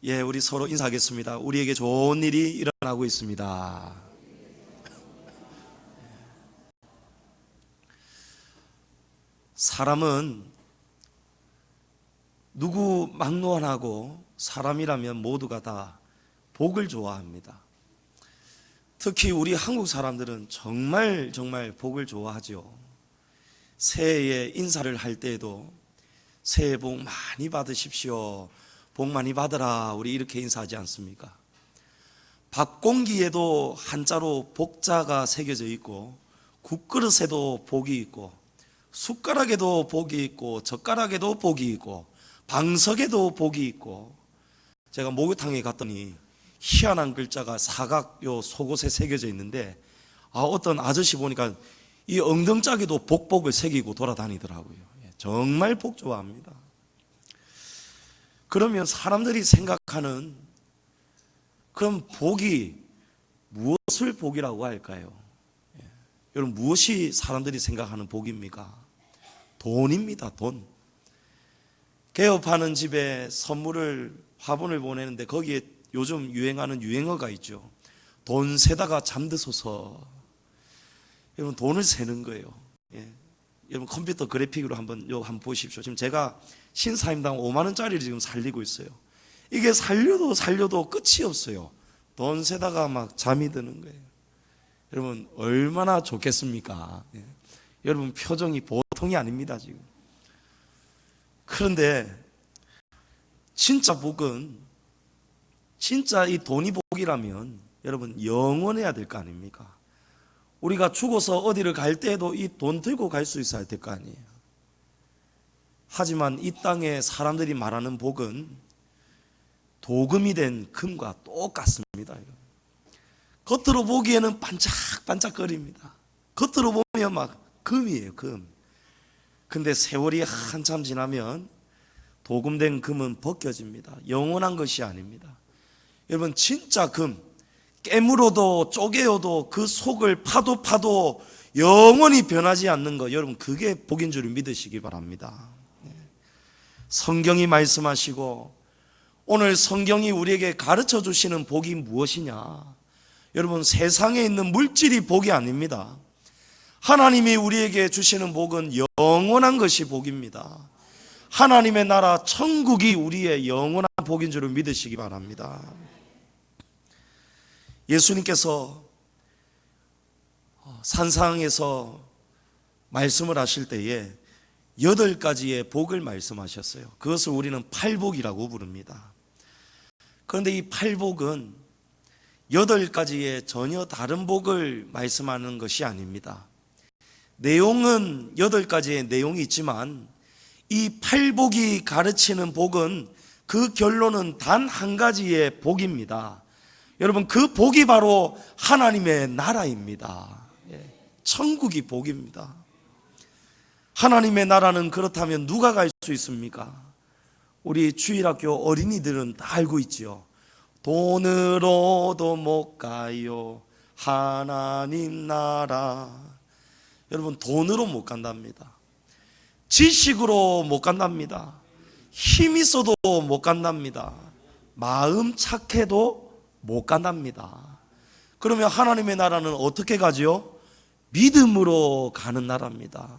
우리 서로 인사하겠습니다. 우리에게 좋은 일이 일어나고 있습니다. 사람은 누구 막론하고 사람이라면 모두가 다 복을 좋아합니다. 특히 우리 한국 사람들은 정말 복을 좋아하죠. 새해에 인사를 할 때에도 새해 복 많이 받으십시오, 복 많이 받으라, 우리 이렇게 인사하지 않습니까? 밥공기에도 한자로 복자가 새겨져 있고, 국그릇에도 복이 있고, 숟가락에도 복이 있고, 젓가락에도 복이 있고, 방석에도 복이 있고. 제가 목욕탕에 갔더니 희한한 글자가 사각 요 속옷에 새겨져 있는데, 어떤 아저씨 보니까 이 엉덩짝에도 복복을 새기고 돌아다니더라고요. 정말 복 좋아합니다. 그러면 사람들이 생각하는 그럼 복이 무엇을 복이라고 할까요? 여러분, 무엇이 사람들이 생각하는 복입니까? 돈입니다. 돈. 개업하는 집에 선물을, 화분을 보내는데 거기에 요즘 유행하는 유행어가 있죠. 돈 세다가 잠드소서. 여러분, 돈을 세는 거예요. 여러분, 컴퓨터 그래픽으로 한번 보십시오. 지금 제가 신사임당 5만 원짜리를 지금 살리고 있어요. 이게 살려도 끝이 없어요. 돈 세다가 막 잠이 드는 거예요. 여러분, 얼마나 좋겠습니까? 여러분, 표정이 보통이 아닙니다, 지금. 그런데 진짜 복은, 진짜 이 돈이 복이라면 여러분 영원해야 될 거 아닙니까? 우리가 죽어서 어디를 갈 때에도 이 돈 들고 갈 수 있어야 될 거 아니에요. 하지만 이 땅에 사람들이 말하는 복은 도금이 된 금과 똑같습니다. 겉으로 보기에는 반짝반짝거립니다. 겉으로 보면 막 금이에요, 금. 근데 세월이 한참 지나면 도금된 금은 벗겨집니다. 영원한 것이 아닙니다. 여러분, 진짜 금, 깨물어도 쪼개어도 그 속을 파도 영원히 변하지 않는 것, 여러분, 그게 복인 줄 믿으시기 바랍니다. 성경이 말씀하시고 오늘 성경이 우리에게 가르쳐 주시는 복이 무엇이냐? 여러분, 세상에 있는 물질이 복이 아닙니다. 하나님이 우리에게 주시는 복은 영원한 것이 복입니다. 하나님의 나라 천국이 우리의 영원한 복인 줄 믿으시기 바랍니다. 예수님께서 산상에서 말씀을 하실 때에 8가지의 복을 말씀하셨어요. 그것을 우리는 팔복이라고 부릅니다. 그런데 이 팔복은 8가지의 전혀 다른 복을 말씀하는 것이 아닙니다. 내용은 8가지의 내용이 있지만 이 팔복이 가르치는 복은 그 결론은 단 한 가지의 복입니다. 여러분, 그 복이 바로 하나님의 나라입니다. 천국이 복입니다. 하나님의 나라는 그렇다면 누가 갈 수 있습니까? 우리 주일학교 어린이들은 다 알고 있죠. 돈으로도 못 가요, 하나님 나라. 여러분, 돈으로 못 간답니다. 지식으로 못 간답니다. 힘 있어도 못 간답니다. 마음 착해도 못 간답니다. 그러면 하나님의 나라는 어떻게 가지요? 믿음으로 가는 나라입니다.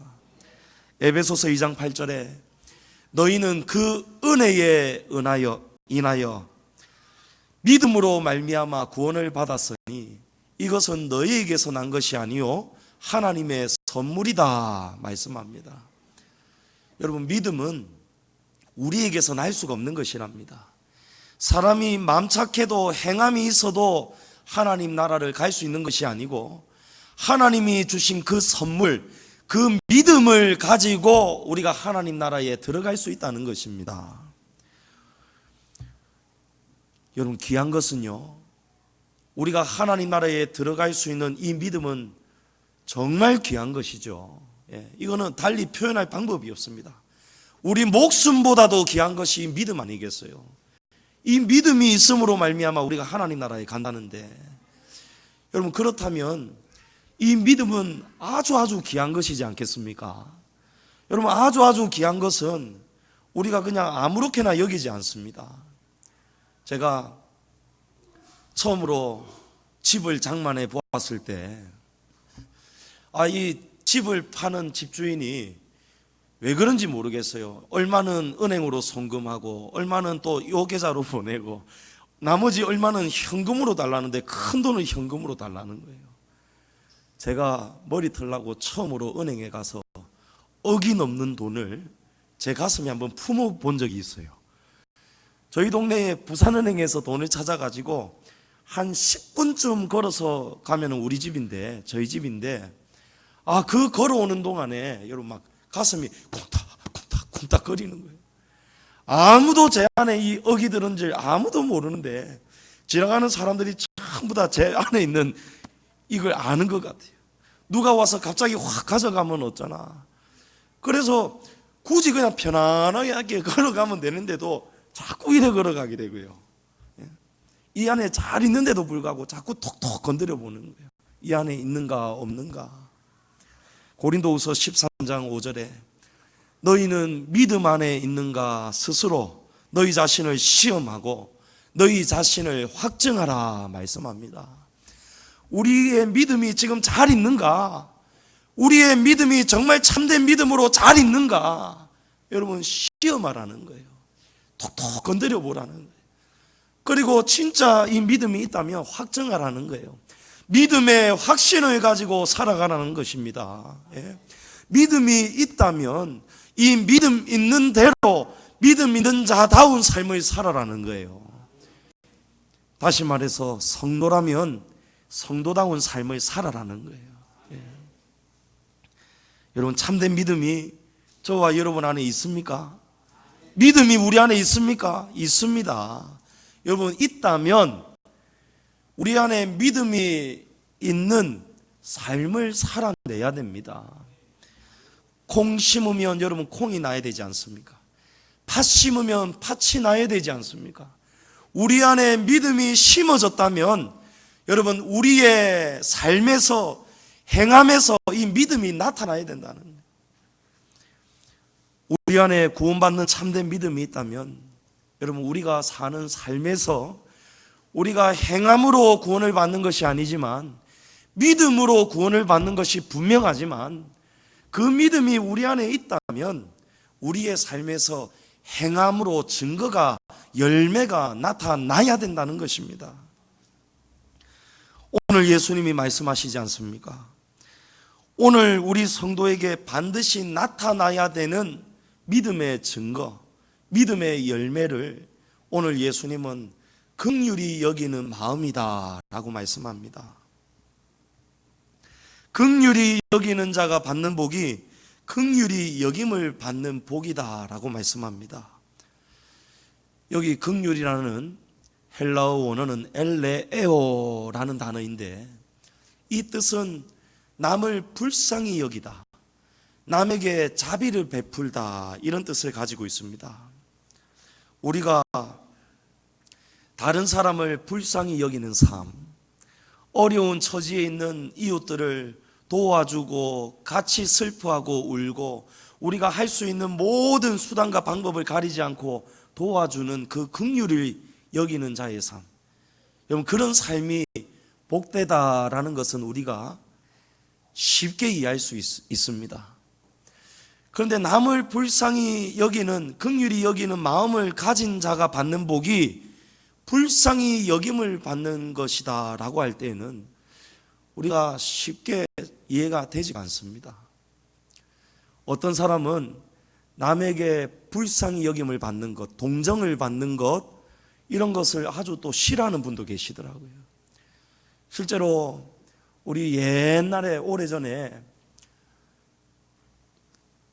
에베소서 2장 8절에 너희는 그 은혜에 인하여 믿음으로 말미암아 구원을 받았으니 이것은 너희에게서 난 것이 아니요 하나님의 선물이다 말씀합니다. 여러분, 믿음은 우리에게서 날 수가 없는 것이랍니다. 사람이 마음 착해도 행함이 있어도 하나님 나라를 갈 수 있는 것이 아니고, 하나님이 주신 그 선물, 그 믿음을 가지고 우리가 하나님 나라에 들어갈 수 있다는 것입니다. 여러분, 귀한 것은요, 우리가 하나님 나라에 들어갈 수 있는 이 믿음은 정말 귀한 것이죠. 이거는 달리 표현할 방법이 없습니다. 우리 목숨보다도 귀한 것이 믿음 아니겠어요? 이 믿음이 있음으로 말미암아 우리가 하나님 나라에 간다는데, 여러분, 그렇다면 이 믿음은 아주 귀한 것이지 않겠습니까? 여러분, 아주 귀한 것은 우리가 그냥 아무렇게나 여기지 않습니다. 제가 처음으로 집을 장만해 보았을 때, 이 집을 파는 집주인이 왜 그런지 모르겠어요. 얼마는 은행으로 송금하고, 얼마는 또 요 계좌로 보내고, 나머지 얼마는 현금으로 달라는데 큰 돈을 현금으로 달라는 거예요. 제가 머리 털라고 처음으로 은행에 가서 억이 넘는 돈을 제 가슴에 한번 품어본 적이 있어요. 저희 동네에 부산은행에서 돈을 찾아가지고 한 10분쯤 걸어서 가면 우리 집인데, 저희 집인데, 그 걸어오는 동안에 여러분 막 가슴이 쿵탁쿵탁쿵탁 거리는 거예요. 아무도 제 안에 이 억이 들은 줄 아무도 모르는데 지나가는 사람들이 전부 다 제 안에 있는 이걸 아는 것 같아요. 누가 와서 갑자기 확 가져가면 어쩌나. 그래서 굳이 그냥 편안하게 걸어가면 되는데도 자꾸 이래 걸어가게 되고요. 이 안에 잘 있는데도 불구하고 자꾸 톡톡 건드려 보는 거예요. 이 안에 있는가 없는가. 고린도후서 13장 5절에 너희는 믿음 안에 있는가 스스로 너희 자신을 시험하고 너희 자신을 확증하라 말씀합니다. 우리의 믿음이 지금 잘 있는가? 우리의 믿음이 정말 참된 믿음으로 잘 있는가? 여러분, 시험하라는 거예요. 톡톡 건드려 보라는 거예요. 그리고 진짜 이 믿음이 있다면 확증하라는 거예요. 믿음의 확신을 가지고 살아가라는 것입니다. 믿음이 있다면 이 믿음 있는 대로 믿음 있는 자다운 삶을 살아라는 거예요. 다시 말해서 성도라면 성도다운 삶을 살아라는 거예요. 여러분, 참된 믿음이 저와 여러분 안에 있습니까? 믿음이 우리 안에 있습니까? 있습니다. 여러분, 있다면 우리 안에 믿음이 있는 삶을 살아내야 됩니다. 콩 심으면 여러분 콩이 나야 되지 않습니까? 팥 심으면 팥이 나야 되지 않습니까? 우리 안에 믿음이 심어졌다면 여러분 우리의 삶에서 행함에서 이 믿음이 나타나야 된다는 거예요. 우리 안에 구원받는 참된 믿음이 있다면 여러분 우리가 사는 삶에서 우리가 행함으로 구원을 받는 것이 아니지만 믿음으로 구원을 받는 것이 분명하지만 그 믿음이 우리 안에 있다면 우리의 삶에서 행함으로 증거가 열매가 나타나야 된다는 것입니다. 오늘 예수님이 말씀하시지 않습니까? 오늘 우리 성도에게 반드시 나타나야 되는 믿음의 증거, 믿음의 열매를 오늘 예수님은 긍휼히 여기는 마음이다 라고 말씀합니다. 긍휼히 여기는 자가 받는 복이 긍휼히 여김을 받는 복이다 라고 말씀합니다. 여기 긍휼이라는 헬라어 원어는 엘레에오라는 단어인데 이 뜻은 남을 불쌍히 여기다, 남에게 자비를 베풀다, 이런 뜻을 가지고 있습니다. 우리가 다른 사람을 불쌍히 여기는 삶, 어려운 처지에 있는 이웃들을 도와주고 같이 슬퍼하고 울고 우리가 할 수 있는 모든 수단과 방법을 가리지 않고 도와주는 그 긍휼을 여기는 자의 삶, 여러분 그런 삶이 복되다라는 것은 우리가 쉽게 이해할 수 있습니다. 그런데 남을 불쌍히 여기는, 긍휼히 여기는 마음을 가진 자가 받는 복이 불쌍히 여김을 받는 것이다 라고 할 때에는 우리가 쉽게 이해가 되지 않습니다. 어떤 사람은 남에게 불쌍히 여김을 받는 것, 동정을 받는 것, 이런 것을 아주 또 싫어하는 분도 계시더라고요. 실제로 우리 옛날에 오래전에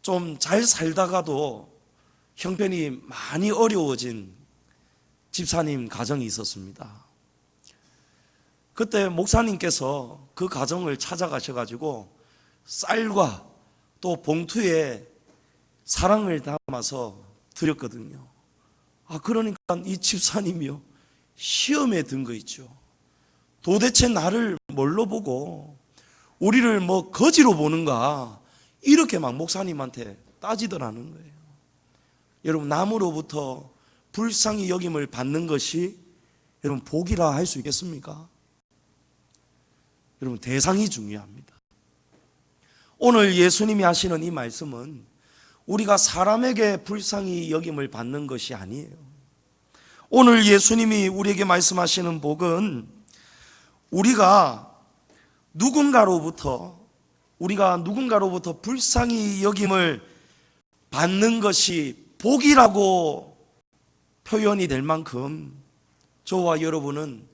좀 잘 살다가도 형편이 많이 어려워진 집사님 가정이 있었습니다. 그때 목사님께서 그 가정을 찾아가셔가지고 쌀과 또 봉투에 사랑을 담아서 드렸거든요. 그러니까 이 집사님이요, 시험에 든 거 있죠. 도대체 나를 뭘로 보고 우리를 뭐 거지로 보는가, 이렇게 막 목사님한테 따지더라는 거예요. 여러분, 남으로부터 불쌍히 여김을 받는 것이 여러분, 복이라 할 수 있겠습니까? 여러분, 대상이 중요합니다. 오늘 예수님이 하시는 이 말씀은 우리가 사람에게 불쌍히 여김을 받는 것이 아니에요. 오늘 예수님이 우리에게 말씀하시는 복은 우리가 누군가로부터 불쌍히 여김을 받는 것이 복이라고 표현이 될 만큼 저와 여러분은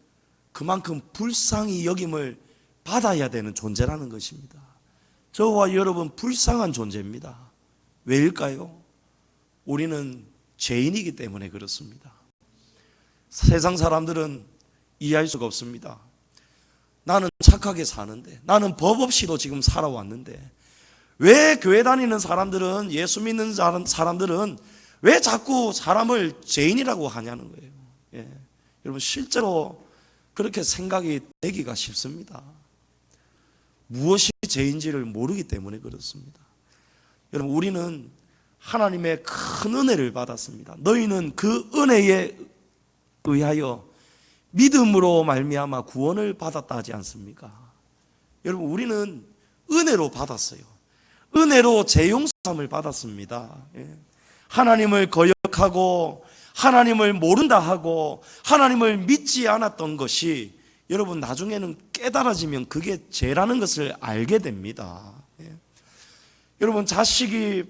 그만큼 불쌍히 여김을 받아야 되는 존재라는 것입니다. 저와 여러분 불쌍한 존재입니다. 왜일까요? 우리는 죄인이기 때문에 그렇습니다. 세상 사람들은 이해할 수가 없습니다. 나는 착하게 사는데, 나는 법 없이도 지금 살아왔는데 왜 교회 다니는 사람들은, 예수 믿는 사람들은 왜 자꾸 사람을 죄인이라고 하냐는 거예요. 예. 여러분, 실제로 그렇게 생각이 되기가 쉽습니다. 무엇이 죄인지를 모르기 때문에 그렇습니다. 여러분, 우리는 하나님의 큰 은혜를 받았습니다. 너희는 그 은혜에 의하여 믿음으로 말미암아 구원을 받았다 하지 않습니까? 여러분, 우리는 은혜로 받았어요. 은혜로 재용서함을 받았습니다. 하나님을 거역하고 하나님을 모른다 하고 하나님을 믿지 않았던 것이 여러분 나중에는 깨달아지면 그게 죄라는 것을 알게 됩니다. 여러분, 자식이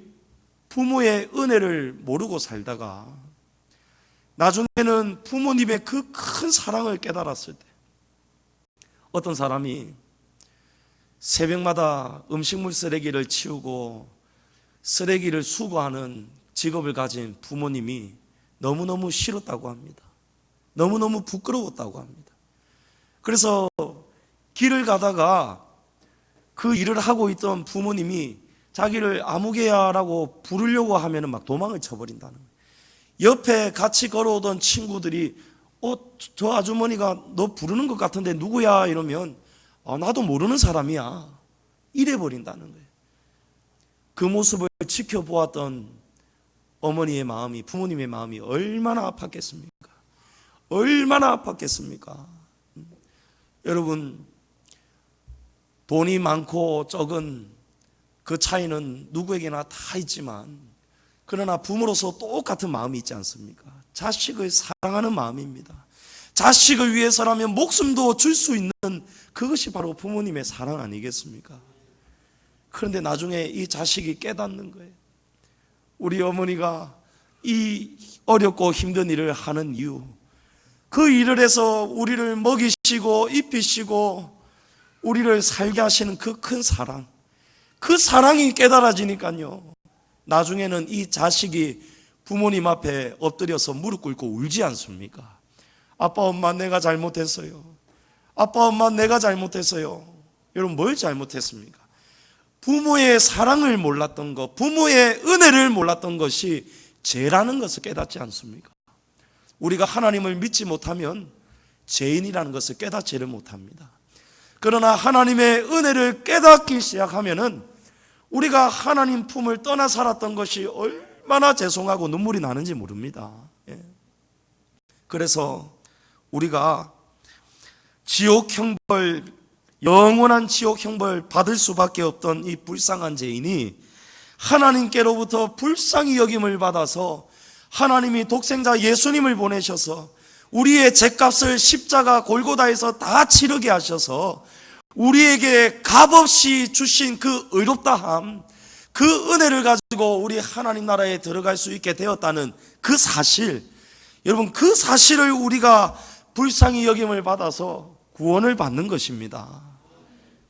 부모의 은혜를 모르고 살다가 나중에는 부모님의 그 큰 사랑을 깨달았을 때, 어떤 사람이 새벽마다 음식물 쓰레기를 치우고 쓰레기를 수거하는 직업을 가진 부모님이 너무너무 싫었다고 합니다. 너무너무 부끄러웠다고 합니다. 그래서 길을 가다가 그 일을 하고 있던 부모님이 자기를 아무개야라고 부르려고 하면 막 도망을 쳐버린다는 거예요. 옆에 같이 걸어오던 친구들이 저 아주머니가 너 부르는 것 같은데 누구야? 이러면 나도 모르는 사람이야. 이래버린다는 거예요. 그 모습을 지켜보았던 어머니의 마음이, 부모님의 마음이 얼마나 아팠겠습니까? 얼마나 아팠겠습니까? 여러분, 돈이 많고 적은 그 차이는 누구에게나 다 있지만, 그러나 부모로서 똑같은 마음이 있지 않습니까? 자식을 사랑하는 마음입니다. 자식을 위해서라면 목숨도 줄 수 있는 그것이 바로 부모님의 사랑 아니겠습니까? 그런데 나중에 이 자식이 깨닫는 거예요. 우리 어머니가 이 어렵고 힘든 일을 하는 이유, 그 일을 해서 우리를 먹이시고 입히시고 우리를 살게 하시는 그 큰 사랑, 그 사랑이 깨달아지니까요, 나중에는 이 자식이 부모님 앞에 엎드려서 무릎 꿇고 울지 않습니까? 아빠, 엄마, 내가 잘못했어요. 아빠, 엄마, 내가 잘못했어요. 여러분, 뭘 잘못했습니까? 부모의 사랑을 몰랐던 것, 부모의 은혜를 몰랐던 것이 죄라는 것을 깨닫지 않습니까? 우리가 하나님을 믿지 못하면 죄인이라는 것을 깨닫지를 못합니다. 그러나 하나님의 은혜를 깨닫기 시작하면은 우리가 하나님 품을 떠나 살았던 것이 얼마나 죄송하고 눈물이 나는지 모릅니다. 그래서 우리가 지옥 형벌, 영원한 지옥 형벌 받을 수밖에 없던 이 불쌍한 죄인이 하나님께로부터 불쌍히 여김을 받아서 하나님이 독생자 예수님을 보내셔서 우리의 죄값을 십자가 골고다에서 다 치르게 하셔서 우리에게 값없이 주신 그 의롭다함, 그 은혜를 가지고 우리 하나님 나라에 들어갈 수 있게 되었다는 그 사실, 여러분, 그 사실을 우리가 불쌍히 여김을 받아서 구원을 받는 것입니다.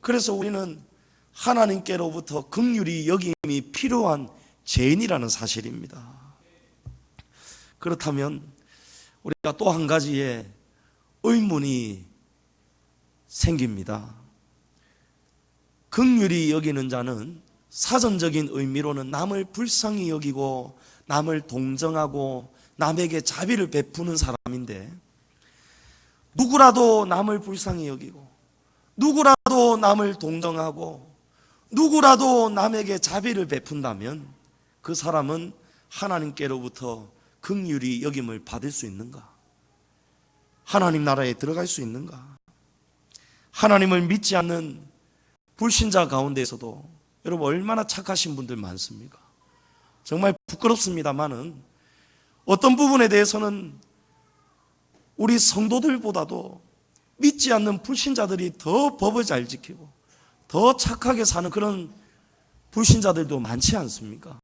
그래서 우리는 하나님께로부터 긍휼히 여김이 필요한 죄인이라는 사실입니다. 그렇다면 우리가 또 한 가지의 의문이 생깁니다. 긍휼히 여기는 자는 사전적인 의미로는 남을 불쌍히 여기고 남을 동정하고 남에게 자비를 베푸는 사람인데, 누구라도 남을 불쌍히 여기고 누구라도 남을 동정하고 누구라도 남에게 자비를 베푼다면 그 사람은 하나님께로부터 긍휼히 여김을 받을 수 있는가? 하나님 나라에 들어갈 수 있는가? 하나님을 믿지 않는 불신자 가운데서도 여러분 얼마나 착하신 분들 많습니까? 정말 부끄럽습니다만은 어떤 부분에 대해서는 우리 성도들보다도 믿지 않는 불신자들이 더 법을 잘 지키고 더 착하게 사는 그런 불신자들도 많지 않습니까?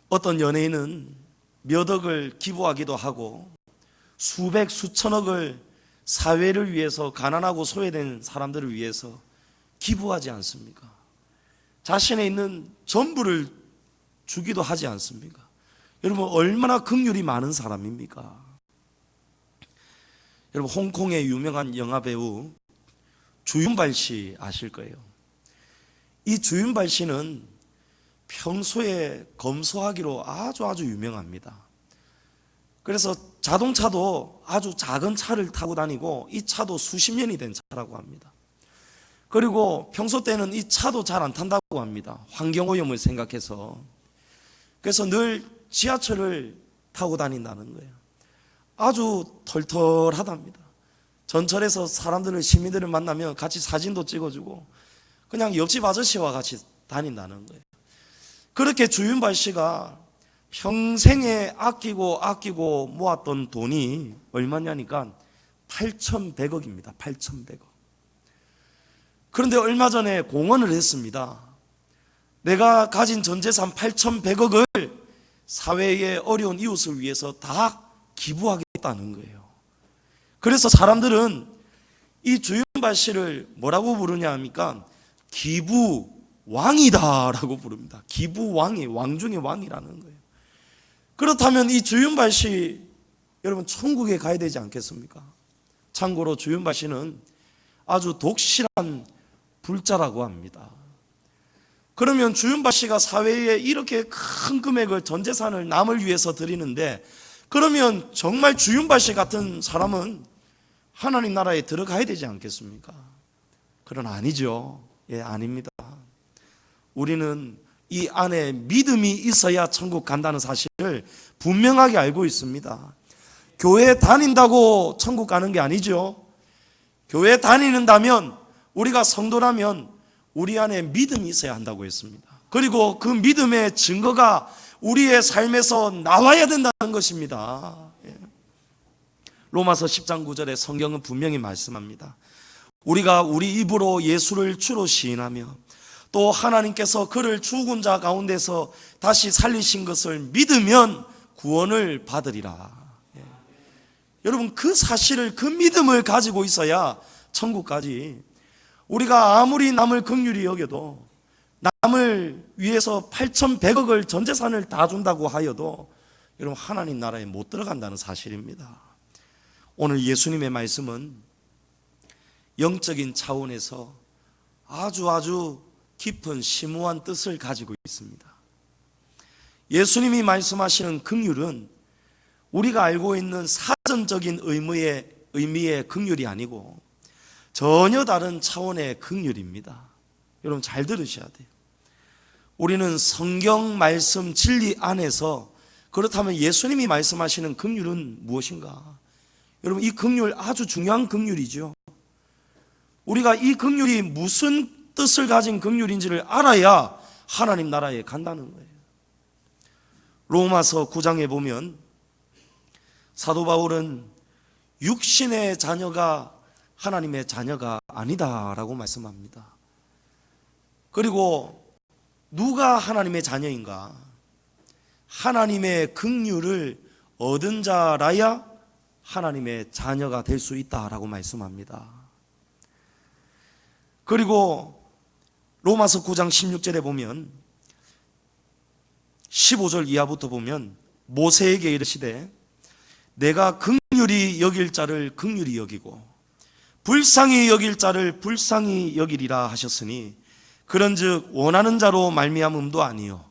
어떤 연예인은 몇 억을 기부하기도 하고 수백 수천억을 사회를 위해서, 가난하고 소외된 사람들을 위해서 기부하지 않습니까? 자신에 있는 전부를 주기도 하지 않습니까? 여러분 얼마나 긍휼이 많은 사람입니까? 여러분 홍콩의 유명한 영화배우 주윤발 씨 아실 거예요. 이 주윤발 씨는 평소에 검소하기로 아주 유명합니다. 그래서 자동차도 아주 작은 차를 타고 다니고 이 차도 수십 년이 된 차라고 합니다. 그리고 평소 때는 이 차도 잘 안 탄다고 합니다. 환경오염을 생각해서. 그래서 늘 지하철을 타고 다닌다는 거예요. 아주 털털하답니다. 전철에서 시민들을 만나면 같이 사진도 찍어주고 그냥 옆집 아저씨와 같이 다닌다는 거예요. 그렇게 주윤발 씨가 평생에 아끼고 모았던 돈이 얼마냐니까 8,100억입니다. 8,100억. 그런데 얼마 전에 공언을 했습니다. 내가 가진 전 재산 8,100억을 사회의 어려운 이웃을 위해서 다 기부하겠다는 거예요. 그래서 사람들은 이 주윤발 씨를 뭐라고 부르냐 합니까? 기부왕이다라고 부릅니다. 기부왕이, 왕 중의 왕이라는 거예요. 그렇다면 이 주윤발 씨 여러분 천국에 가야 되지 않겠습니까? 참고로 주윤발 씨는 아주 독실한 불자라고 합니다. 그러면 주윤발 씨가 사회에 이렇게 큰 금액을 전 재산을 남을 위해서 드리는데 그러면 정말 주윤발 씨 같은 사람은 하나님 나라에 들어가야 되지 않겠습니까? 그건 아니죠. 예, 아닙니다. 우리는 이 안에 믿음이 있어야 천국 간다는 사실을 분명하게 알고 있습니다. 교회 다닌다고 천국 가는 게 아니죠. 교회 다니는다면 우리가 성도라면 우리 안에 믿음이 있어야 한다고 했습니다. 그리고 그 믿음의 증거가 우리의 삶에서 나와야 된다는 것입니다. 로마서 10장 9절에 성경은 분명히 말씀합니다. 우리가 우리 입으로 예수를 주로 시인하며 또 하나님께서 그를 죽은 자 가운데서 다시 살리신 것을 믿으면 구원을 받으리라. 여러분 그 사실을, 그 믿음을 가지고 있어야 천국까지. 우리가 아무리 남을 긍휼히 여겨도, 남을 위해서 8,100억을 전 재산을 다 준다고 하여도 여러분 하나님 나라에 못 들어간다는 사실입니다. 오늘 예수님의 말씀은 영적인 차원에서 아주 깊은 심오한 뜻을 가지고 있습니다. 예수님이 말씀하시는 긍휼은 우리가 알고 있는 사전적인 의미의 긍휼이 아니고 전혀 다른 차원의 긍휼입니다. 여러분 잘 들으셔야 돼요. 우리는 성경 말씀 진리 안에서, 그렇다면 예수님이 말씀하시는 긍휼은 무엇인가? 여러분 이 긍휼 아주 중요한 긍휼이죠. 우리가 이 긍휼이 무슨 뜻을 가진 긍휼인지를 알아야 하나님 나라에 간다는 거예요. 로마서 9장에 보면 사도 바울은 육신의 자녀가 하나님의 자녀가 아니다라고 말씀합니다. 그리고 누가 하나님의 자녀인가? 하나님의 긍휼을 얻은 자라야 하나님의 자녀가 될 수 있다라고 말씀합니다. 그리고 로마서 9장 16절에 보면 15절 이하부터 보면 모세에게 이르시되 내가 긍휼히 여길 자를 긍휼히 여기고 불쌍히 여길 자를 불쌍히 여기리라 하셨으니 그런즉 원하는 자로 말미암음도 아니요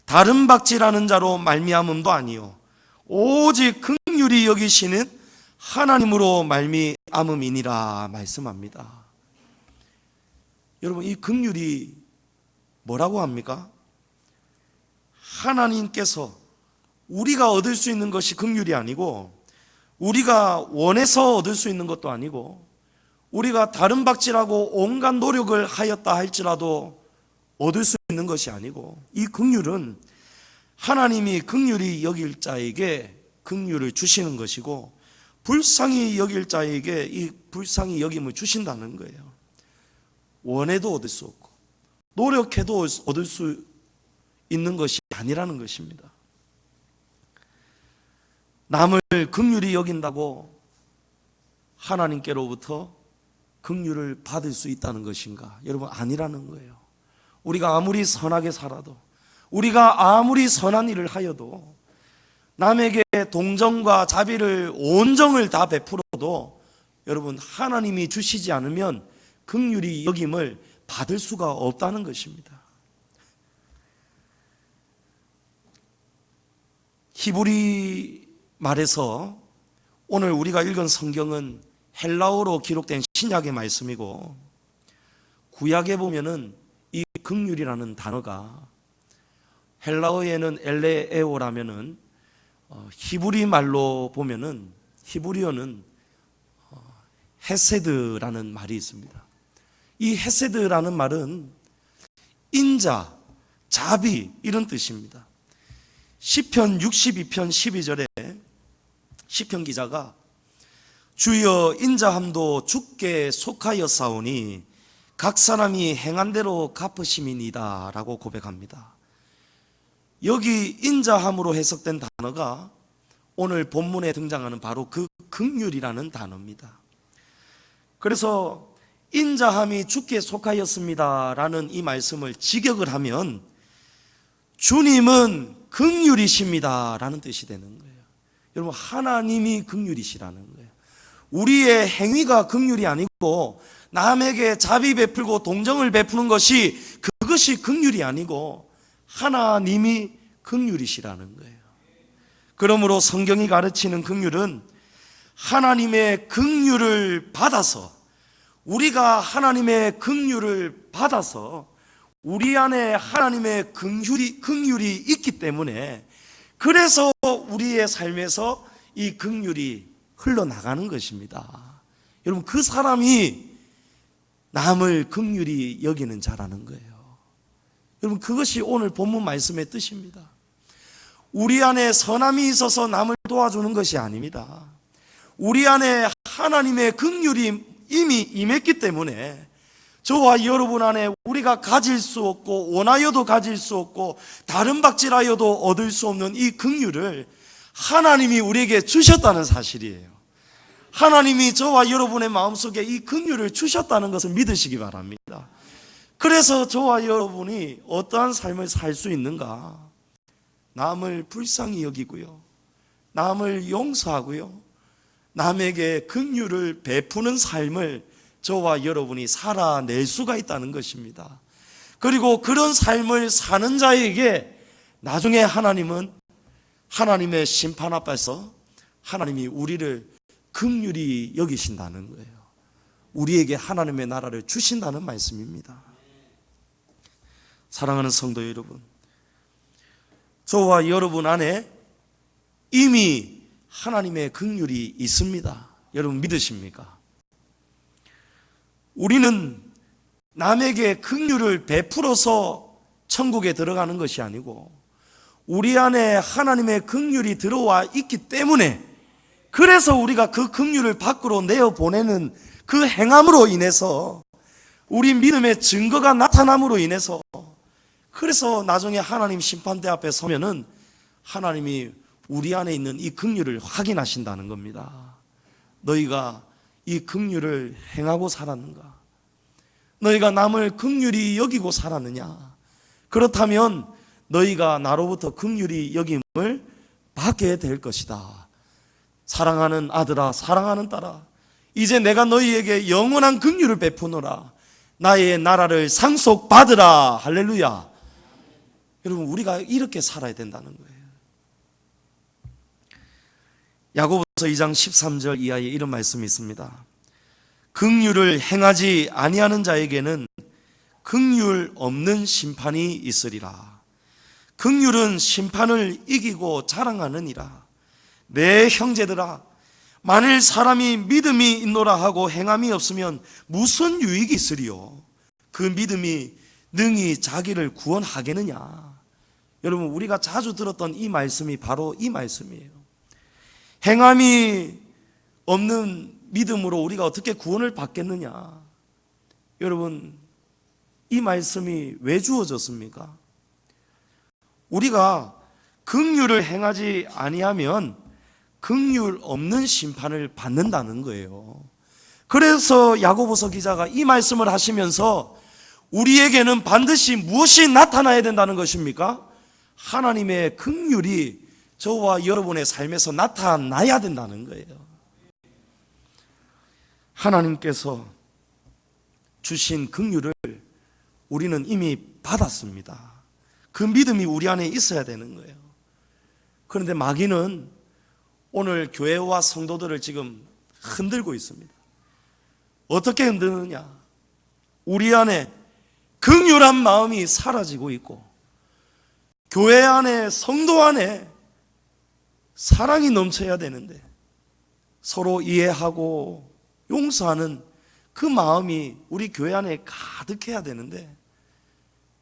다른 박질하는 자로 말미암음도 아니요 오직 긍휼히 여기시는 하나님으로 말미암음이니라 말씀합니다. 여러분 이 긍휼이 뭐라고 합니까? 하나님께서 우리가 얻을 수 있는 것이 긍휼이 아니고 우리가 원해서 얻을 수 있는 것도 아니고 우리가 다른 박질하고 온갖 노력을 하였다 할지라도 얻을 수 있는 것이 아니고 이 긍휼은 하나님이 긍휼히 여길 자에게 긍휼을 주시는 것이고 불쌍히 여길 자에게 이 불쌍히 여김을 주신다는 거예요. 원해도 얻을 수 없고 노력해도 얻을 수 있는 것이 아니라는 것입니다. 남을 긍휼히 여긴다고 하나님께로부터 긍휼을 받을 수 있다는 것인가? 여러분, 아니라는 거예요. 우리가 아무리 선하게 살아도, 우리가 아무리 선한 일을 하여도, 남에게 동정과 자비를 온정을 다 베풀어도 여러분, 하나님이 주시지 않으면 긍휼히 여김을 받을 수가 없다는 것입니다. 히브리 말에서 오늘 우리가 읽은 성경은 헬라어로 기록된 신약의 말씀이고, 구약에 보면은 이 긍휼이라는 단어가 헬라어에는 엘레에오라면은 히브리 말로 보면은 히브리어는 헤세드라는 말이 있습니다. 이 헤세드라는 말은 인자, 자비 이런 뜻입니다. 시편 62편 12절에 시편 기자가 주여 인자함도 주께 속하였사오니 각 사람이 행한 대로 갚으심이니이다 라고 고백합니다. 여기 인자함으로 해석된 단어가 오늘 본문에 등장하는 바로 그 긍휼이라는 단어입니다. 그래서 인자함이 주께 속하였습니다 라는 이 말씀을 직역을 하면 주님은 긍휼이십니다 라는 뜻이 되는 거예요. 여러분, 하나님이 긍휼이시라는 거예요. 우리의 행위가 긍휼이 아니고 남에게 자비 베풀고 동정을 베푸는 것이 그것이 긍휼이 아니고 하나님이 긍휼이시라는 거예요. 그러므로 성경이 가르치는 긍휼은 하나님의 긍휼을 받아서, 우리가 하나님의 긍휼을 받아서 우리 안에 하나님의 긍휼이 있기 때문에, 그래서 우리의 삶에서 이 긍휼이 흘러나가는 것입니다. 여러분, 그 사람이 남을 긍휼히 여기는 자라는 거예요. 여러분, 그것이 오늘 본문 말씀의 뜻입니다. 우리 안에 선함이 있어서 남을 도와주는 것이 아닙니다. 우리 안에 하나님의 긍휼이 이미 임했기 때문에 저와 여러분 안에 우리가 가질 수 없고 원하여도 가질 수 없고 다른 박질하여도 얻을 수 없는 이 긍휼을 하나님이 우리에게 주셨다는 사실이에요. 하나님이 저와 여러분의 마음속에 이 긍휼을 주셨다는 것을 믿으시기 바랍니다. 그래서 저와 여러분이 어떠한 삶을 살 수 있는가? 남을 불쌍히 여기고요, 남을 용서하고요, 남에게 긍휼을 베푸는 삶을 저와 여러분이 살아낼 수가 있다는 것입니다. 그리고 그런 삶을 사는 자에게 나중에 하나님은 하나님의 심판 앞에서 하나님이 우리를 긍휼히 여기신다는 거예요. 우리에게 하나님의 나라를 주신다는 말씀입니다. 사랑하는 성도 여러분, 저와 여러분 안에 이미 하나님의 긍휼이 있습니다. 여러분 믿으십니까? 우리는 남에게 긍휼을 베풀어서 천국에 들어가는 것이 아니고 우리 안에 하나님의 긍휼이 들어와 있기 때문에, 그래서 우리가 그 긍휼을 밖으로 내어보내는 그 행함으로 인해서 우리 믿음의 증거가 나타남으로 인해서, 그래서 나중에 하나님 심판대 앞에 서면은 하나님이 우리 안에 있는 이 긍휼을 확인하신다는 겁니다. 너희가 이 긍휼을 행하고 살았는가? 너희가 남을 긍휼히 여기고 살았느냐? 그렇다면 너희가 나로부터 긍휼히 여김을 받게 될 것이다. 사랑하는 아들아, 사랑하는 딸아, 이제 내가 너희에게 영원한 긍휼을 베푸노라. 나의 나라를 상속받으라. 할렐루야. 여러분, 우리가 이렇게 살아야 된다는 거예요. 야고보서 2장 13절 이하에 이런 말씀이 있습니다. 긍휼을 행하지 아니하는 자에게는 긍휼 없는 심판이 있으리라. 긍휼은 심판을 이기고 자랑하느니라. 내 형제들아, 만일 사람이 믿음이 있노라 하고 행함이 없으면 무슨 유익이 있으리요? 그 믿음이 능히 자기를 구원하겠느냐? 여러분, 우리가 자주 들었던 이 말씀이 바로 이 말씀이에요. 행함이 없는 믿음으로 우리가 어떻게 구원을 받겠느냐? 여러분, 이 말씀이 왜 주어졌습니까? 우리가 긍휼을 행하지 아니하면 긍휼 없는 심판을 받는다는 거예요. 그래서 야고보서 기자가 이 말씀을 하시면서 우리에게는 반드시 무엇이 나타나야 된다는 것입니까? 하나님의 긍휼이 저와 여러분의 삶에서 나타나야 된다는 거예요. 하나님께서 주신 긍휼을 우리는 이미 받았습니다. 그 믿음이 우리 안에 있어야 되는 거예요. 그런데 마귀는 오늘 교회와 성도들을 지금 흔들고 있습니다. 어떻게 흔드느냐? 우리 안에 긍휼한 마음이 사라지고 있고, 교회 안에, 성도 안에 사랑이 넘쳐야 되는데, 서로 이해하고 용서하는 그 마음이 우리 교회 안에 가득해야 되는데,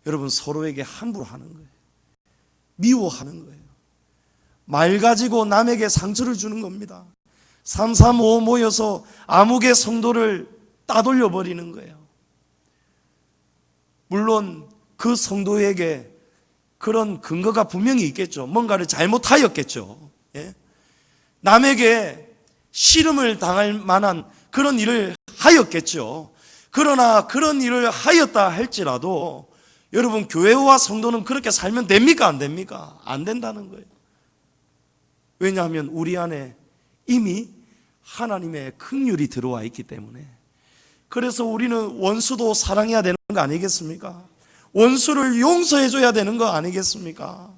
여러분, 서로에게 함부로 하는 거예요. 미워하는 거예요. 말 가지고 남에게 상처를 주는 겁니다. 335 모여서 암흑의 성도를 따돌려 버리는 거예요. 물론 그 성도에게 그런 근거가 분명히 있겠죠. 뭔가를 잘못하였겠죠. 예? 남에게 씨름을 당할 만한 그런 일을 하였겠죠. 그러나 그런 일을 하였다 할지라도 여러분, 교회와 성도는 그렇게 살면 됩니까? 안 됩니까? 안 된다는 거예요. 왜냐하면 우리 안에 이미 하나님의 긍휼이 들어와 있기 때문에. 그래서 우리는 원수도 사랑해야 되는 거 아니겠습니까? 원수를 용서해 줘야 되는 거 아니겠습니까?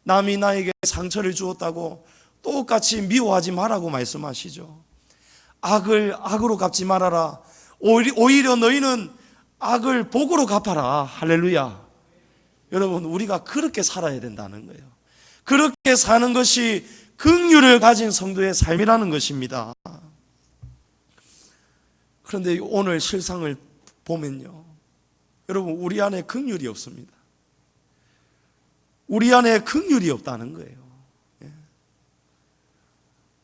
남이 나에게 상처를 주었다고 똑같이 미워하지 말라고 말씀하시죠. 악을 악으로 갚지 말아라. 오히려 너희는 악을 복으로 갚아라. 할렐루야. 여러분, 우리가 그렇게 살아야 된다는 거예요. 그렇게 사는 것이 긍휼을 가진 성도의 삶이라는 것입니다. 그런데 오늘 실상을 보면요, 여러분, 우리 안에 긍휼이 없습니다. 우리 안에 긍휼이 없다는 거예요.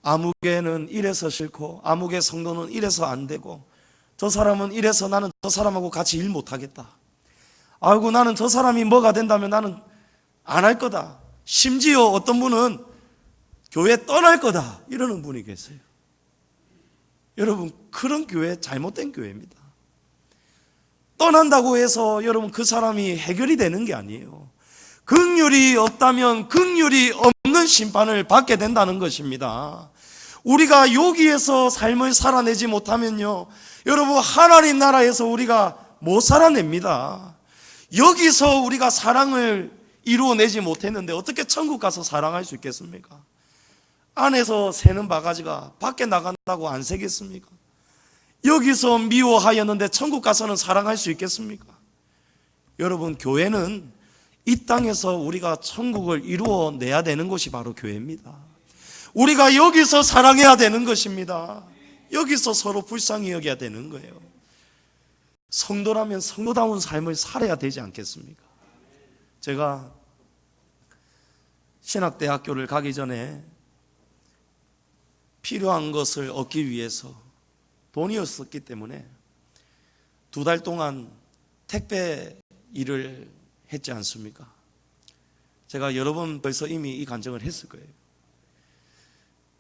아무개는 이래서 싫고, 아무개 성도는 이래서 안 되고, 저 사람은 이래서 나는 저 사람하고 같이 일 못하겠다. 아이고, 나는 저 사람이 뭐가 된다면 나는 안 할 거다. 심지어 어떤 분은 교회 떠날 거다, 이러는 분이 계세요. 여러분, 그런 교회 잘못된 교회입니다. 떠난다고 해서 여러분 그 사람이 해결이 되는 게 아니에요. 긍휼이 없다면 긍휼이 없는 심판을 받게 된다는 것입니다. 우리가 여기에서 삶을 살아내지 못하면요, 여러분, 하나님 나라에서 우리가 못 살아냅니다. 여기서 우리가 사랑을 이루어내지 못했는데 어떻게 천국 가서 사랑할 수 있겠습니까? 안에서 새는 바가지가 밖에 나간다고 안 새겠습니까? 여기서 미워하였는데 천국 가서는 사랑할 수 있겠습니까? 여러분, 교회는 이 땅에서 우리가 천국을 이루어내야 되는 곳이 바로 교회입니다. 우리가 여기서 사랑해야 되는 것입니다. 여기서 서로 불쌍히 여겨야 되는 거예요. 성도라면 성도다운 삶을 살아야 되지 않겠습니까? 제가 신학대학교를 가기 전에 필요한 것을 얻기 위해서 돈이 없었기 때문에 2달 동안 택배 일을 했지 않습니까? 제가 여러 번 벌써 이미 이 간증을 했을 거예요.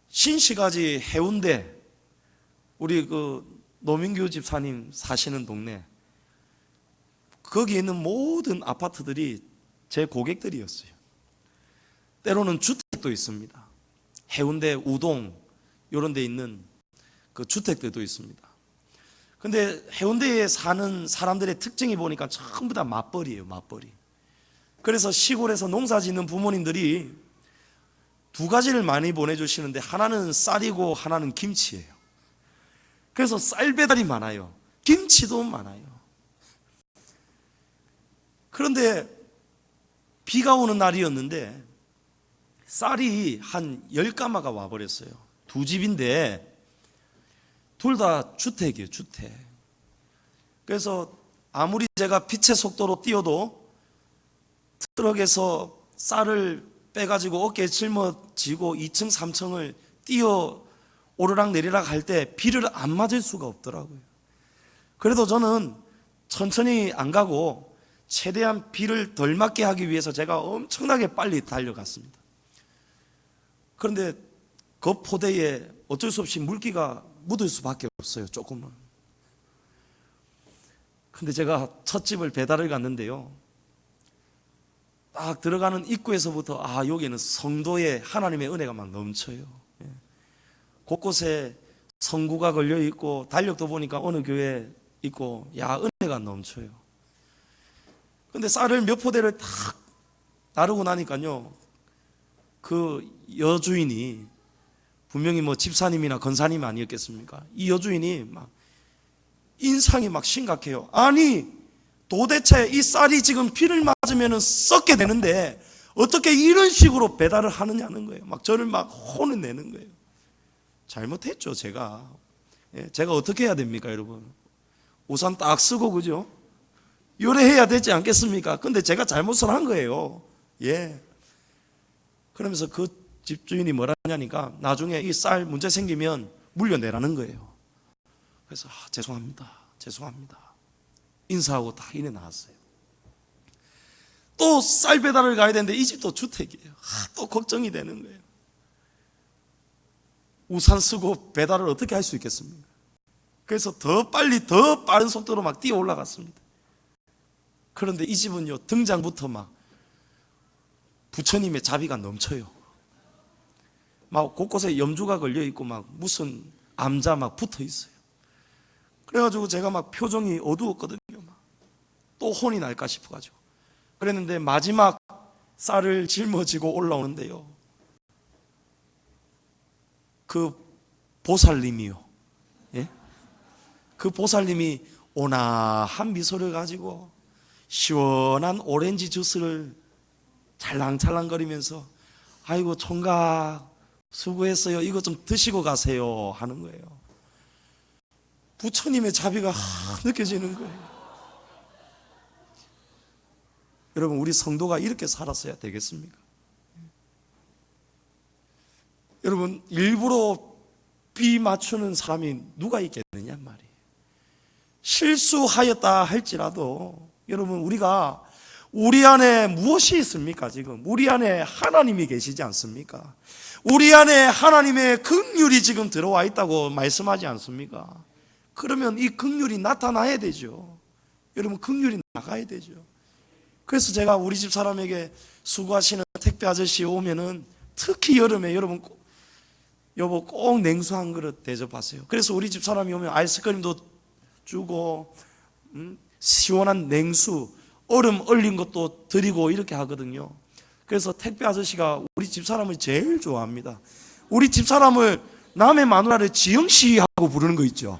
신시가지 해운대, 우리 그 노민규 집사님 사시는 동네, 거기에 있는 모든 아파트들이 제 고객들이었어요. 때로는 주택도 있습니다. 해운대, 우동 이런 데 있는 그 주택들도 있습니다. 근데 해운대에 사는 사람들의 특징이 보니까 전부 다 맞벌이에요, 맞벌이. 그래서 시골에서 농사 짓는 부모님들이 2가지를 많이 보내주시는데, 하나는 쌀이고 하나는 김치예요. 그래서 쌀 배달이 많아요. 김치도 많아요. 그런데 비가 오는 날이었는데 쌀이 한 10가마가 와버렸어요. 두 집인데 둘 다 주택이에요, 주택. 그래서 아무리 제가 빛의 속도로 뛰어도 트럭에서 쌀을 빼가지고 어깨에 짊어지고 2층, 3층을 뛰어 오르락 내리락 할 때 비를 안 맞을 수가 없더라고요. 그래도 저는 천천히 안 가고 최대한 비를 덜 맞게 하기 위해서 제가 엄청나게 빨리 달려갔습니다. 그런데 그 포대에 어쩔 수 없이 물기가 묻을 수밖에 없어요, 조금은. 근데 제가 첫 집을 배달을 갔는데요, 딱 들어가는 입구에서부터 여기는 성도의 하나님의 은혜가 막 넘쳐요. 곳곳에 성구가 걸려 있고 달력도 보니까 어느 교회 있고, 은혜가 넘쳐요. 근데 쌀을 몇 포대를 탁 나르고 나니까요, 그 여주인이 분명히 뭐 집사님이나 건사님이 아니었겠습니까? 이 여주인이 막 인상이 막 심각해요. 아니, 도대체 이 쌀이 지금 비를 맞으면 썩게 되는데 어떻게 이런 식으로 배달을 하느냐는 거예요. 막 저를 막 혼을 내는 거예요. 잘못했죠, 제가. 제가 어떻게 해야 됩니까, 여러분? 우산 딱 쓰고, 그죠? 요래해야 되지 않겠습니까? 근데 제가 잘못을 한 거예요. 그러면서 그 집주인이 뭐라 하냐니까 나중에 이 쌀 문제 생기면 물려내라는 거예요. 그래서 죄송합니다. 인사하고 다 이내 나왔어요. 또 쌀 배달을 가야 되는데 이 집도 주택이에요. 또 걱정이 되는 거예요. 우산 쓰고 배달을 어떻게 할 수 있겠습니까? 그래서 더 빠른 속도로 막 뛰어 올라갔습니다. 그런데 이 집은요, 등장부터 막 부처님의 자비가 넘쳐요. 막 곳곳에 염주가 걸려 있고 막 무슨 암자 막 붙어 있어요. 그래가지고 제가 막 표정이 어두웠거든요. 또 혼이 날까 싶어가지고 그랬는데 마지막 쌀을 짊어지고 올라오는데요, 그 보살님이요, 그 보살님이 온화한 미소를 가지고 시원한 오렌지 주스를 찰랑찰랑거리면서 아이고 총각 수고했어요, 이거 좀 드시고 가세요 하는 거예요. 부처님의 자비가 느껴지는 거예요. 여러분, 우리 성도가 이렇게 살았어야 되겠습니까? 여러분, 일부러 비 맞추는 사람이 누가 있겠느냐 말이에요. 실수하였다 할지라도 여러분, 우리 안에 무엇이 있습니까? 지금 우리 안에 하나님이 계시지 않습니까? 우리 안에 하나님의 긍휼이 지금 들어와 있다고 말씀하지 않습니까? 그러면 이 긍휼이 나타나야 되죠. 여러분, 긍휼이 나가야 되죠. 그래서 제가 우리 집 사람에게 수고하시는 택배 아저씨 오면은 특히 여름에 여러분 여보 꼭 냉수 한 그릇 대접하세요. 그래서 우리 집 사람이 오면 아이스크림도 주고 시원한 냉수, 얼음 얼린 것도 드리고 이렇게 하거든요. 그래서 택배 아저씨가 우리 집 사람을 제일 좋아합니다. 우리 집 사람을 남의 마누라를 지영씨하고 부르는 거 있죠.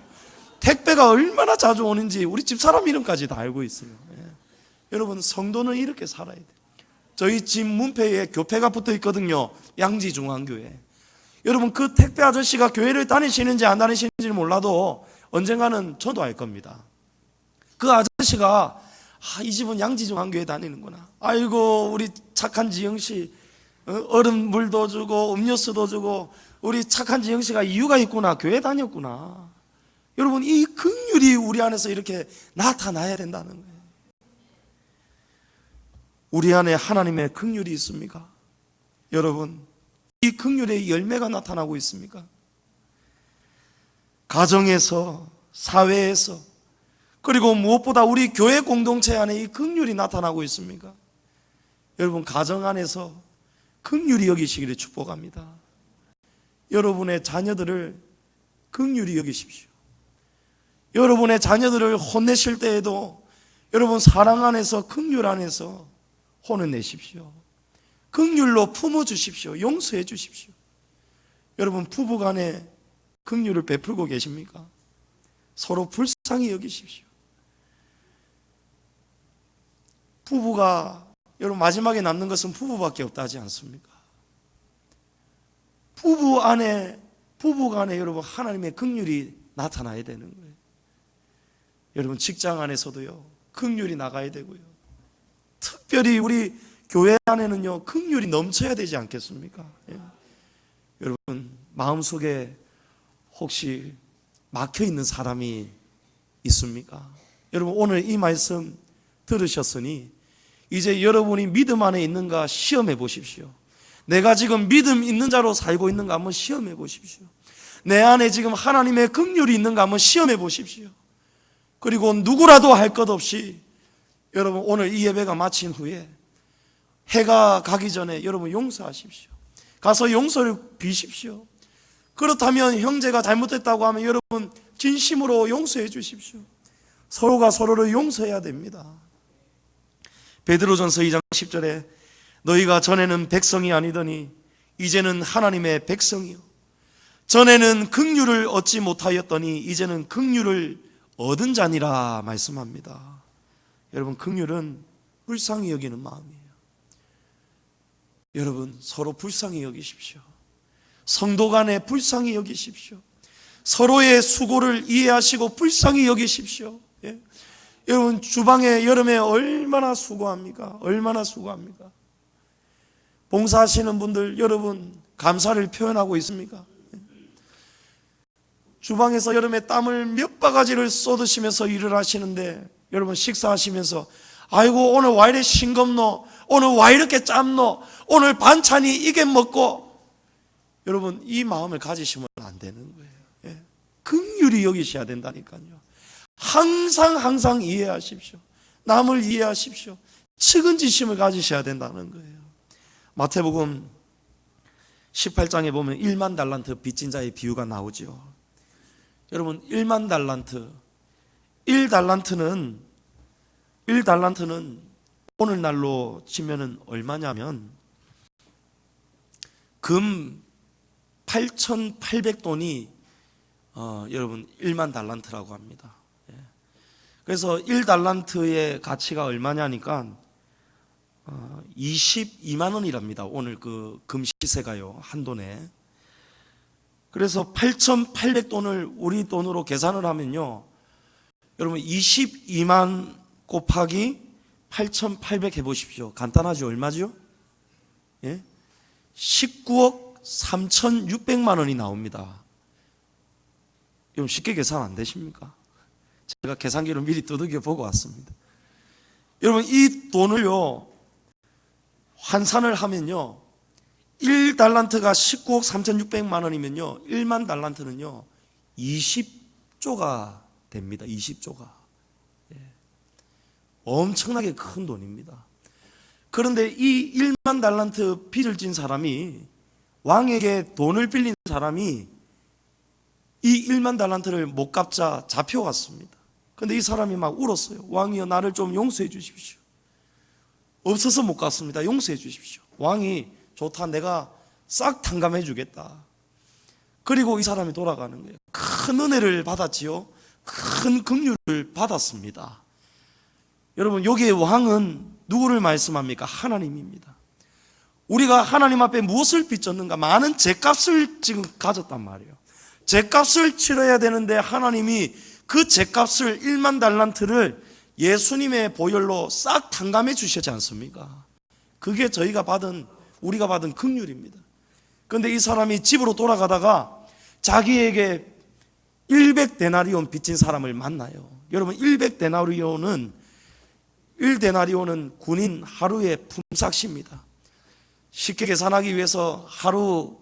택배가 얼마나 자주 오는지 우리 집 사람 이름까지 다 알고 있어요. 여러분, 성도는 이렇게 살아야 돼요. 저희 집 문패에 교패가 붙어 있거든요. 양지중앙교회. 여러분, 그 택배 아저씨가 교회를 다니시는지 안 다니시는지 몰라도 언젠가는 저도 알 겁니다. 그 아저씨가 이 집은 양지중앙교회 다니는구나. 아이고 우리 착한 지영씨, 얼음 물도 주고 음료수도 주고 우리 착한 지영씨가 이유가 있구나, 교회 다녔구나. 여러분, 이 긍휼이 우리 안에서 이렇게 나타나야 된다는 거예요. 우리 안에 하나님의 긍휼이 있습니까? 여러분, 이 긍휼의 열매가 나타나고 있습니까? 가정에서, 사회에서, 그리고 무엇보다 우리 교회 공동체 안에 이 긍휼이 나타나고 있습니까? 여러분, 가정 안에서 긍휼히 여기시기를 축복합니다. 여러분의 자녀들을 긍휼히 여기십시오. 여러분의 자녀들을 혼내실 때에도 여러분 사랑 안에서, 긍휼 안에서 혼을 내십시오. 긍휼로 품어주십시오. 용서해 주십시오. 여러분, 부부간에 긍휼을 베풀고 계십니까? 서로 불쌍히 여기십시오. 부부가, 여러분, 마지막에 남는 것은 부부밖에 없다 하지 않습니까? 부부 안에 부부간에 여러분 하나님의 긍휼이 나타나야 되는 거예요. 여러분 직장 안에서도요 긍휼이 나가야 되고요. 특별히 우리 교회 안에는요 긍휼이 넘쳐야 되지 않겠습니까? 예. 여러분 마음속에 혹시 막혀 있는 사람이 있습니까? 여러분 오늘 이 말씀 들으셨으니 이제 여러분이 믿음 안에 있는가 시험해 보십시오. 내가 지금 믿음 있는 자로 살고 있는가 한번 시험해 보십시오. 내 안에 지금 하나님의 긍휼이 있는가 한번 시험해 보십시오. 그리고 누구라도 할 것 없이 여러분 오늘 이 예배가 마친 후에 해가 가기 전에 여러분 용서하십시오. 가서 용서를 비십시오. 그렇다면 형제가 잘못했다고 하면 여러분 진심으로 용서해 주십시오. 서로가 서로를 용서해야 됩니다. 베드로전서 2장 10절에 너희가 전에는 백성이 아니더니 이제는 하나님의 백성이요 전에는 긍휼을 얻지 못하였더니 이제는 긍휼을 얻은 자니라 말씀합니다. 여러분 긍휼은 불쌍히 여기는 마음이에요. 여러분 서로 불쌍히 여기십시오. 성도 간에 불쌍히 여기십시오. 서로의 수고를 이해하시고 불쌍히 여기십시오. 예? 여러분 주방에 여름에 얼마나 수고합니까? 얼마나 수고합니까? 봉사하시는 분들 여러분 감사를 표현하고 있습니까? 예? 주방에서 여름에 땀을 몇 바가지를 쏟으시면서 일을 하시는데 여러분 식사하시면서 아이고 오늘 와 이래 싱겁노? 오늘 와 이렇게 짭노? 오늘 반찬이 이게 먹고 여러분 이 마음을 가지시면 안 되는 거예요. 예. 긍휼히 여기셔야 된다니까요. 항상 이해하십시오. 남을 이해하십시오. 측은지심을 가지셔야 된다는 거예요. 마태복음 18장에 보면 1만 달란트 빚진 자의 비유가 나오죠. 여러분 1만 달란트 1달란트는 오늘날로 치면은 얼마냐면 금 8,800돈이 여러분 1만 달란트라고 합니다. 예. 그래서 1달란트의 가치가 얼마냐니까 22만 원이랍니다. 오늘 그 금 시세가요 한 돈에. 그래서 8,800돈을 우리 돈으로 계산을 하면요 여러분 22만 곱하기 8,800 해보십시오. 간단하죠? 얼마죠? 예? 19억 3,600만 원이 나옵니다. 여러분 쉽게 계산 안 되십니까? 제가 계산기로 미리 두들겨 보고 왔습니다. 여러분 이 돈을요 환산을 하면요 1달란트가 19억 3,600만 원이면요 1만 달란트는요 20조가 됩니다. 20조가. 예. 엄청나게 큰 돈입니다. 그런데 이 1만 달란트 빚을 진 사람이 왕에게 돈을 빌린 사람이 이 1만 달란트를 못 갚자 잡혀갔습니다. 그런데 이 사람이 막 울었어요. 왕이여 나를 좀 용서해 주십시오. 없어서 못 갚습니다. 용서해 주십시오. 왕이 좋다 내가 싹 탕감해 주겠다. 그리고 이 사람이 돌아가는 거예요. 큰 은혜를 받았지요. 큰 긍휼을 받았습니다. 여러분 여기에 왕은 누구를 말씀합니까? 하나님입니다. 우리가 하나님 앞에 무엇을 빚졌는가? 많은 죗값을 지금 가졌단 말이에요. 죗값을 치러야 되는데 하나님이 그 죗값을 1만 달란트를 예수님의 보혈로 싹 탕감해 주시지 않습니까? 그게 우리가 받은 긍휼입니다. 그런데 이 사람이 집으로 돌아가다가 자기에게 100데나리온 빚진 사람을 만나요. 여러분 100데나리온은 군인 하루의 품삯입니다. 쉽게 계산하기 위해서 하루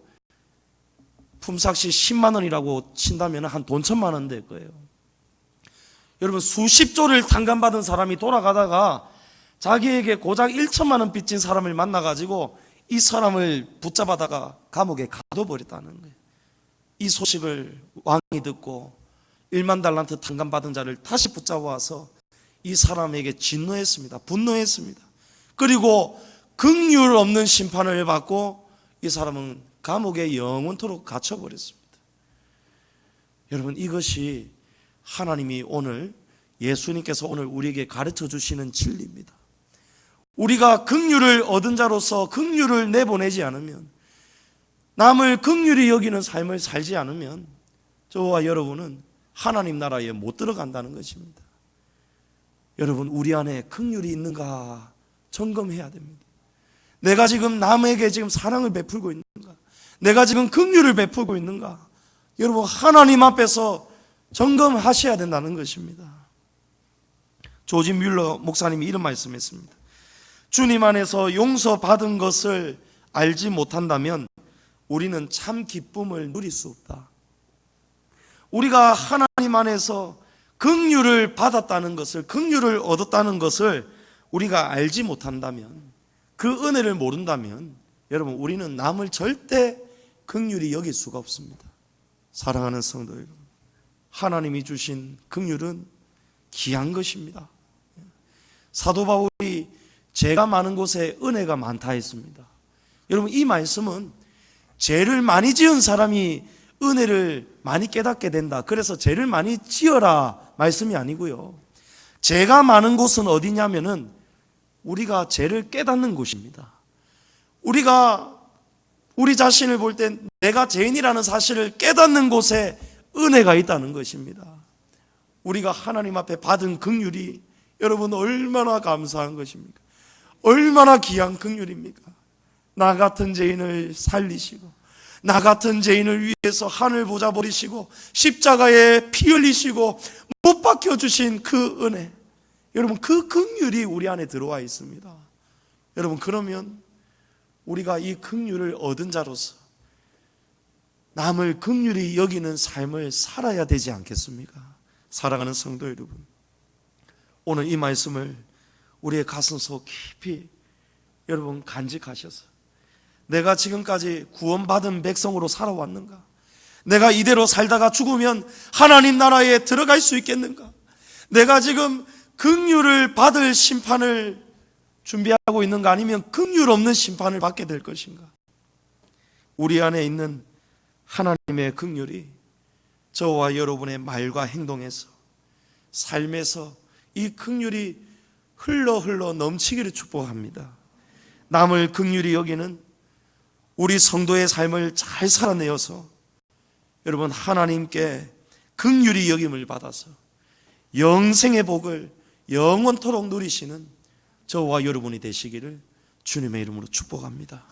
품삯이 10만 원이라고 친다면 한 돈 1,000만 원 될 거예요. 여러분 수십조를 탕감받은 사람이 돌아가다가 자기에게 고작 1,000만 원 빚진 사람을 만나가지고 이 사람을 붙잡아다가 감옥에 가둬버렸다는 거예요. 이 소식을 왕이 듣고 1만 달란트 탕감받은 자를 다시 붙잡아와서 이 사람에게 진노했습니다. 분노했습니다. 그리고 긍휼 없는 심판을 받고 이 사람은 감옥에 영원토록 갇혀버렸습니다. 여러분 이것이 하나님이 오늘 예수님께서 오늘 우리에게 가르쳐 주시는 진리입니다. 우리가 긍휼을 얻은 자로서 긍휼을 내보내지 않으면 남을 긍휼히 여기는 삶을 살지 않으면 저와 여러분은 하나님 나라에 못 들어간다는 것입니다. 여러분, 우리 안에 긍휼이 있는가 점검해야 됩니다. 내가 지금 남에게 지금 사랑을 베풀고 있는가? 내가 지금 긍휼을 베풀고 있는가? 여러분, 하나님 앞에서 점검하셔야 된다는 것입니다. 조지 뮬러 목사님이 이런 말씀했습니다. 주님 안에서 용서받은 것을 알지 못한다면 우리는 참 기쁨을 누릴 수 없다. 우리가 하나님 안에서 긍휼을 받았다는 것을, 긍휼을 얻었다는 것을 우리가 알지 못한다면, 그 은혜를 모른다면 여러분, 우리는 남을 절대 긍휼히 여길 수가 없습니다. 사랑하는 성도 여러분, 하나님이 주신 긍휼은 귀한 것입니다. 사도 바울이 죄가 많은 곳에 은혜가 많다 했습니다. 여러분, 이 말씀은 죄를 많이 지은 사람이 은혜를 많이 깨닫게 된다, 그래서 죄를 많이 지어라 말씀이 아니고요. 죄가 많은 곳은 어디냐면은 우리가 죄를 깨닫는 곳입니다. 우리가 우리 자신을 볼 때 내가 죄인이라는 사실을 깨닫는 곳에 은혜가 있다는 것입니다. 우리가 하나님 앞에 받은 긍휼이 여러분 얼마나 감사한 것입니까? 얼마나 귀한 긍휼입니까? 나 같은 죄인을 살리시고, 나 같은 죄인을 위해서 하늘 보좌 버리시고 십자가에 피 흘리시고 못 박혀주신 그 은혜, 여러분, 그 긍휼이 우리 안에 들어와 있습니다. 여러분, 그러면 우리가 이 긍휼을 얻은 자로서 남을 긍휼히 여기는 삶을 살아야 되지 않겠습니까? 사랑하는 성도 여러분, 오늘 이 말씀을 우리의 가슴속 깊이 여러분 간직하셔서, 내가 지금까지 구원받은 백성으로 살아왔는가? 내가 이대로 살다가 죽으면 하나님 나라에 들어갈 수 있겠는가? 내가 지금 긍휼을 받을 심판을 준비하고 있는가? 아니면 긍휼 없는 심판을 받게 될 것인가? 우리 안에 있는 하나님의 긍휼이 저와 여러분의 말과 행동에서, 삶에서 이 긍휼이 흘러 넘치기를 축복합니다. 남을 긍휼히 여기는 우리 성도의 삶을 잘 살아내어서 여러분, 하나님께 긍휼히 여김을 받아서 영생의 복을 영원토록 누리시는 저와 여러분이 되시기를 주님의 이름으로 축복합니다.